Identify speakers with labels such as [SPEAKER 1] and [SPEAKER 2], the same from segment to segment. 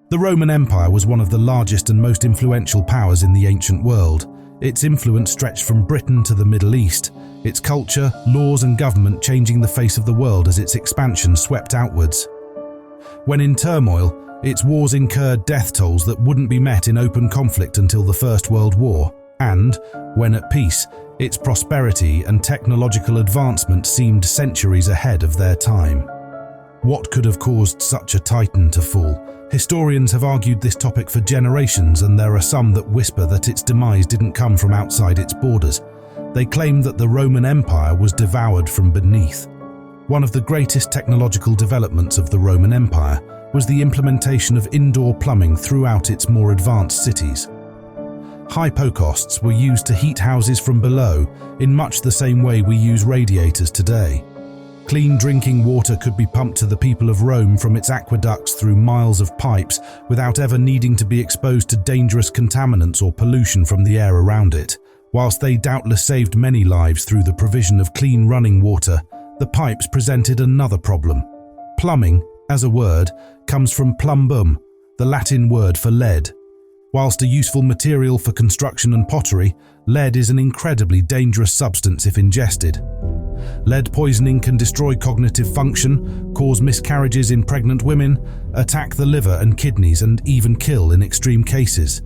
[SPEAKER 1] The Roman Empire was one of the largest and most influential powers in the ancient world. Its influence stretched from Britain to the Middle East, its culture, laws and government changing the face of the world as its expansion swept outwards. When in turmoil, its wars incurred death tolls that wouldn't be met in open conflict until the First World War, and, when at peace, its prosperity and technological advancement seemed centuries ahead of their time. What could have caused such a titan to fall? Historians have argued this topic for generations, and there are some that whisper that its demise didn't come from outside its borders. They claim that the Roman Empire was devoured from beneath. One of the greatest technological developments of the Roman Empire was the implementation of indoor plumbing throughout its more advanced cities. Hypocausts were used to heat houses from below in much the same way we use radiators today. Clean drinking water could be pumped to the people of Rome from its aqueducts through miles of pipes without ever needing to be exposed to dangerous contaminants or pollution from the air around it. Whilst they doubtless saved many lives through the provision of clean running water, the pipes presented another problem. Plumbing, as a word, comes from plumbum, the Latin word for lead. Whilst a useful material for construction and pottery, lead is an incredibly dangerous substance if ingested. Lead poisoning can destroy cognitive function, cause miscarriages in pregnant women, attack the liver and kidneys, and even kill in extreme cases.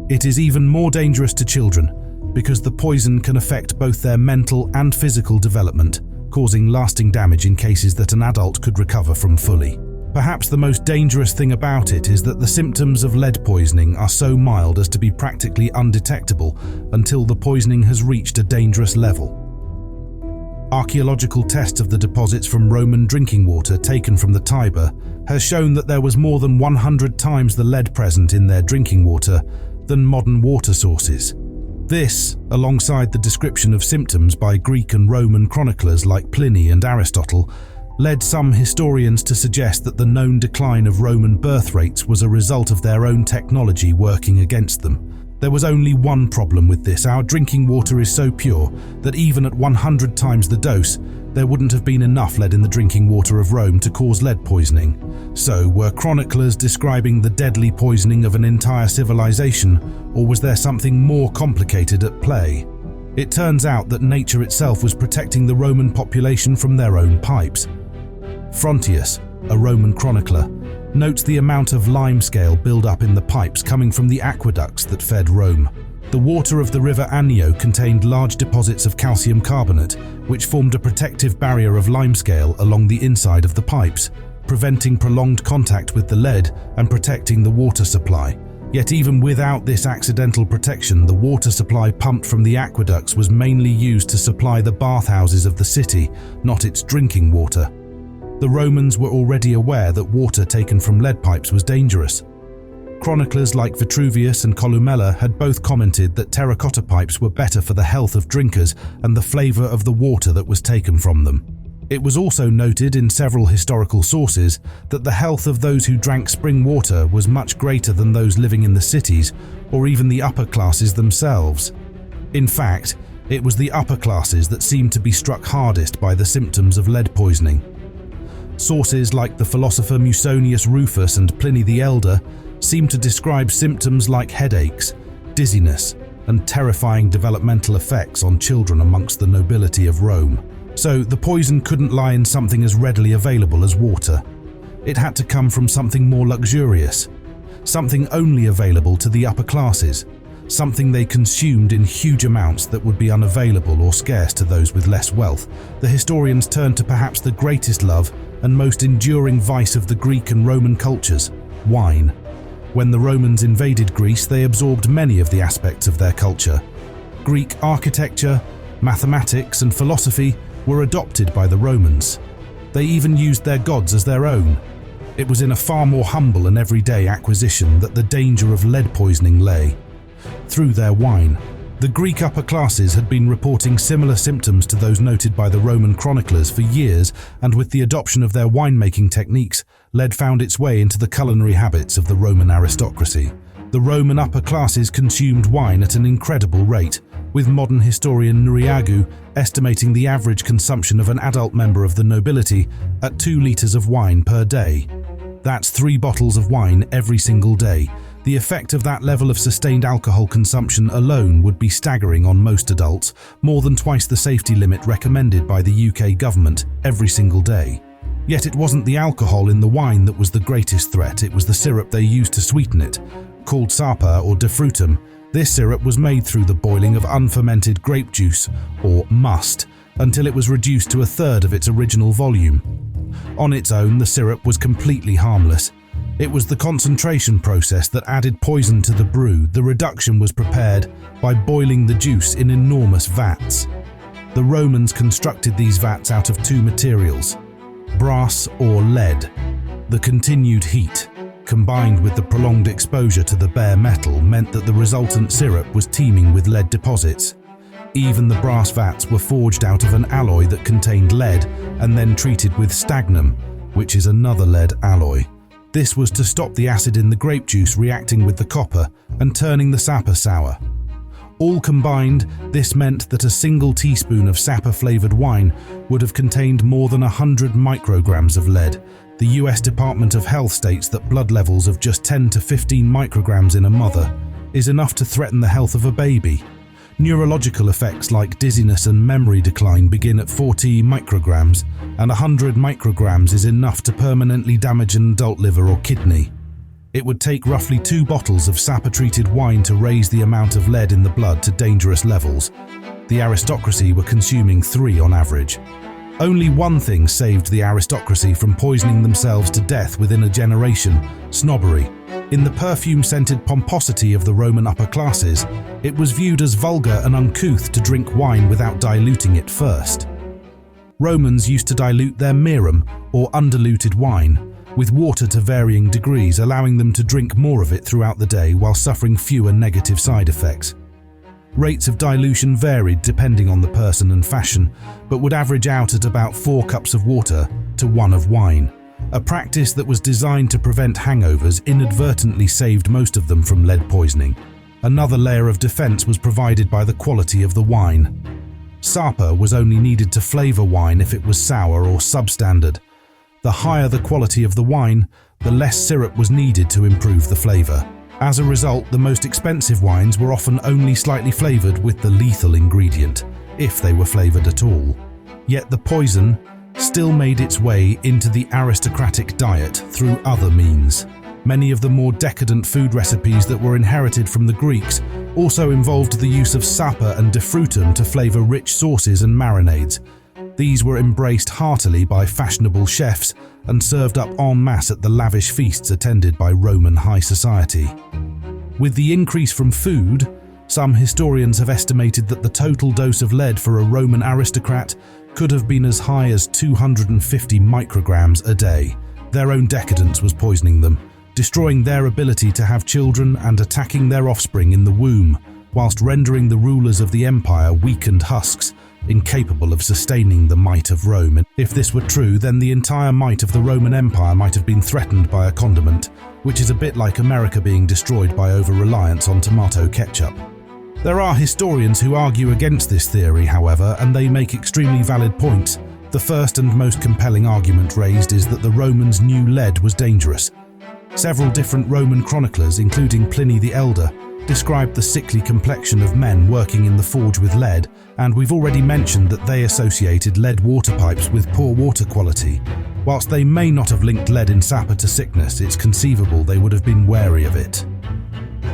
[SPEAKER 1] It is even more dangerous to children because the poison can affect both their mental and physical development, causing lasting damage in cases that an adult could recover from fully. Perhaps the most dangerous thing about it is that the symptoms of lead poisoning are so mild as to be practically undetectable until the poisoning has reached a dangerous level. Archaeological tests of the deposits from Roman drinking water taken from the Tiber has shown that there was more than 100 times the lead present in their drinking water than modern water sources. This, alongside the description of symptoms by Greek and Roman chroniclers like Pliny and Aristotle, led some historians to suggest that the known decline of Roman birth rates was a result of their own technology working against them. There was only one problem with this: our drinking water is so pure that even at 100 times the dose, there wouldn't have been enough lead in the drinking water of Rome to cause lead poisoning. So, were chroniclers describing the deadly poisoning of an entire civilization, or was there something more complicated at play? It turns out that nature itself was protecting the Roman population from their own pipes. Frontius, a Roman chronicler, notes the amount of limescale build-up in the pipes coming from the aqueducts that fed Rome. The water of the river Anio contained large deposits of calcium carbonate, which formed a protective barrier of limescale along the inside of the pipes, preventing prolonged contact with the lead and protecting the water supply. Yet even without this accidental protection, the water supply pumped from the aqueducts was mainly used to supply the bathhouses of the city, not its drinking water. The Romans were already aware that water taken from lead pipes was dangerous. Chroniclers like Vitruvius and Columella had both commented that terracotta pipes were better for the health of drinkers and the flavour of the water that was taken from them. It was also noted in several historical sources that the health of those who drank spring water was much greater than those living in the cities or even the upper classes themselves. In fact, it was the upper classes that seemed to be struck hardest by the symptoms of lead poisoning. Sources like the philosopher Musonius Rufus and Pliny the Elder seem to describe symptoms like headaches, dizziness, and terrifying developmental effects on children amongst the nobility of Rome. So the poison couldn't lie in something as readily available as water. It had to come from something more luxurious, something only available to the upper classes, something they consumed in huge amounts that would be unavailable or scarce to those with less wealth. The historians turned to perhaps the greatest love and most enduring vice of the Greek and Roman cultures, wine. When the Romans invaded Greece, they absorbed many of the aspects of their culture. Greek architecture, mathematics, and philosophy were adopted by the Romans. They even used their gods as their own. It was in a far more humble and everyday acquisition that the danger of lead poisoning lay. Through their wine, the Greek upper classes had been reporting similar symptoms to those noted by the Roman chroniclers for years, and with the adoption of their winemaking techniques, lead found its way into the culinary habits of the Roman aristocracy. The Roman upper classes consumed wine at an incredible rate, with modern historian Nuriagu estimating the average consumption of an adult member of the nobility at 2 liters of wine per day. That's 3 bottles of wine every single day. The effect of that level of sustained alcohol consumption alone would be staggering on most adults, more than twice the safety limit recommended by the UK government every single day. Yet it wasn't the alcohol in the wine that was the greatest threat, it was the syrup they used to sweeten it. Called sapa or defrutum, this syrup was made through the boiling of unfermented grape juice, or must, until it was reduced to 1/3 of its original volume. On its own, the syrup was completely harmless. It was the concentration process that added poison to the brew. The reduction was prepared by boiling the juice in enormous vats. The Romans constructed these vats out of 2 materials, brass or lead. The continued heat, combined with the prolonged exposure to the bare metal, meant that the resultant syrup was teeming with lead deposits. Even the brass vats were forged out of an alloy that contained lead and then treated with stagnum, which is another lead alloy. This was to stop the acid in the grape juice reacting with the copper and turning the sapa sour. All combined, this meant that a single teaspoon of sapa-flavored wine would have contained more than 100 micrograms of lead. The US Department of Health states that blood levels of just 10 to 15 micrograms in a mother is enough to threaten the health of a baby. Neurological effects like dizziness and memory decline begin at 40 micrograms, and 100 micrograms is enough to permanently damage an adult liver or kidney. It would take roughly 2 bottles of sapa-treated wine to raise the amount of lead in the blood to dangerous levels. The aristocracy were consuming 3 on average. Only one thing saved the aristocracy from poisoning themselves to death within a generation: snobbery. In the perfume-scented pomposity of the Roman upper classes, it was viewed as vulgar and uncouth to drink wine without diluting it first. Romans used to dilute their mirum, or undiluted wine, with water to varying degrees, allowing them to drink more of it throughout the day while suffering fewer negative side effects. Rates of dilution varied depending on the person and fashion, but would average out at about 4 cups of water to 1 of wine. A practice that was designed to prevent hangovers inadvertently saved most of them from lead poisoning. Another layer of defense was provided by the quality of the wine. Sapa was only needed to flavor wine if it was sour or substandard. The higher the quality of the wine, the less syrup was needed to improve the flavor. As a result, the most expensive wines were often only slightly flavored with the lethal ingredient, if they were flavored at all. Yet the poison still made its way into the aristocratic diet through other means. Many of the more decadent food recipes that were inherited from the Greeks also involved the use of sapa and defrutum to flavor rich sauces and marinades. These were embraced heartily by fashionable chefs and served up en masse at the lavish feasts attended by Roman high society. With the increase from food, some historians have estimated that the total dose of lead for a Roman aristocrat could have been as high as 250 micrograms a day. Their own decadence was poisoning them, destroying their ability to have children and attacking their offspring in the womb, whilst rendering the rulers of the empire weakened husks, incapable of sustaining the might of Rome. If this were true, then the entire might of the Roman Empire might have been threatened by a condiment, which is a bit like America being destroyed by over-reliance on tomato ketchup. There are historians who argue against this theory, however, and they make extremely valid points. The first and most compelling argument raised is that the Romans knew lead was dangerous. Several different Roman chroniclers, including Pliny the Elder, described the sickly complexion of men working in the forge with lead, and we've already mentioned that they associated lead water pipes with poor water quality. Whilst they may not have linked lead in sapa to sickness, it's conceivable they would have been wary of it.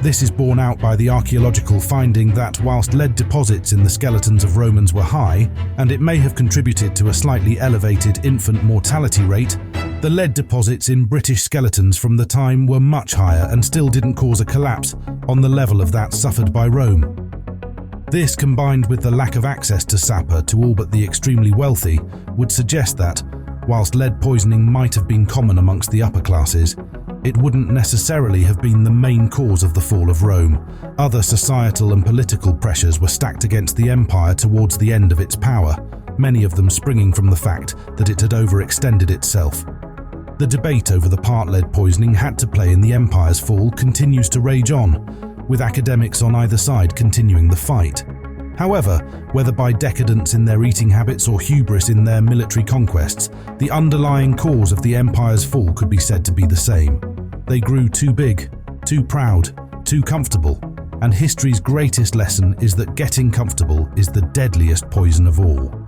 [SPEAKER 1] This is borne out by the archaeological finding that whilst lead deposits in the skeletons of Romans were high, and it may have contributed to a slightly elevated infant mortality rate, the lead deposits in British skeletons from the time were much higher and still didn't cause a collapse on the level of that suffered by Rome. This, combined with the lack of access to sapa to all but the extremely wealthy, would suggest that, whilst lead poisoning might have been common amongst the upper classes, it wouldn't necessarily have been the main cause of the fall of Rome. Other societal and political pressures were stacked against the empire towards the end of its power, many of them springing from the fact that it had overextended itself. The debate over the part lead poisoning had to play in the empire's fall continues to rage on, with academics on either side continuing the fight. However, whether by decadence in their eating habits or hubris in their military conquests, the underlying cause of the empire's fall could be said to be the same. They grew too big, too proud, too comfortable, and history's greatest lesson is that getting comfortable is the deadliest poison of all.